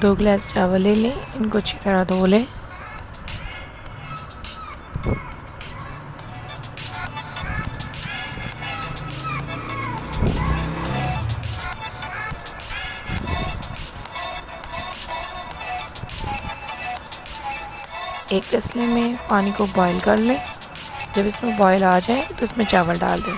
2 गिलास चावल ले लें, इनको अच्छी तरह धो लें। एक तसले में पानी को बॉईल कर लें। जब इसमें बॉईल आ जाए तो इसमें चावल डाल दें।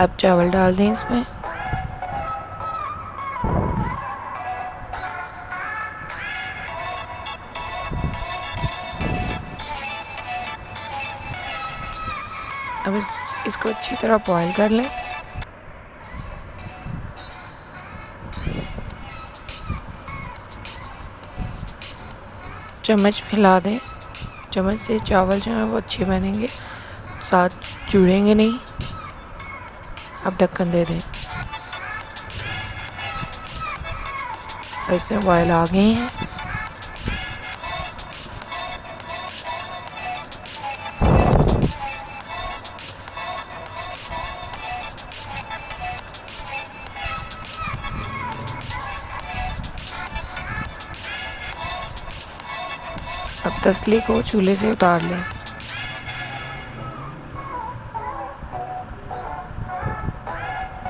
अब चावल डाल दें इसमें। अब इसको अच्छी तरह बॉईल कर लें। चम्मच हिला दें। चम्मच से चावल जो है वो अच्छे बनेंगे, साथ जुड़ेंगे नहीं। अब ढक्कन दे दें। ऐसे बॉयल आ गए हैं। अब तसले को चूल्हे से उतार लें।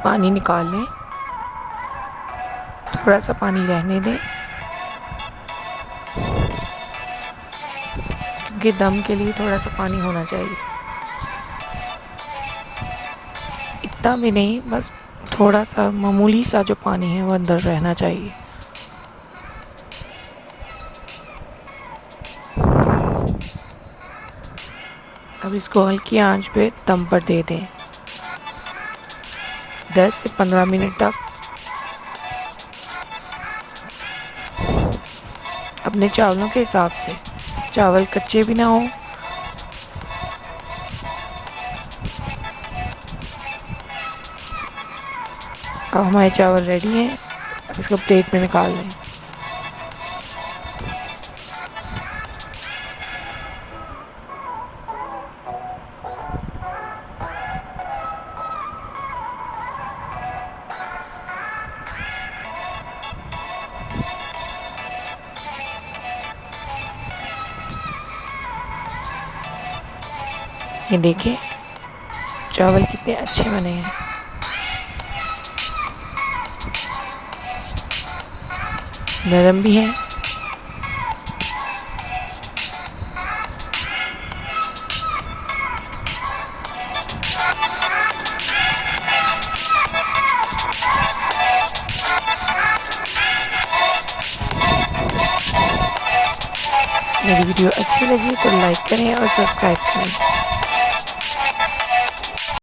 पानी निकाल लें। थोड़ा सा पानी रहने दें, क्योंकि दम के लिए थोड़ा सा पानी होना चाहिए। इतना भी नहीं, बस थोड़ा सा मामूली सा जो पानी है वो अंदर रहना चाहिए। अब इसको हल्की आंच पे दम पर दे दें 10 से 15 मिनट तक। अपने चावलों के हिसाब से, चावल कच्चे भी ना हो। अब हमारे चावल रेडी हैं। इसको प्लेट में निकाल लें। ये देखिए चावल कितने अच्छे बने हैं। नरम भी हैं। मेरी वीडियो अच्छी लगी तो लाइक करें और सब्सक्राइब करें।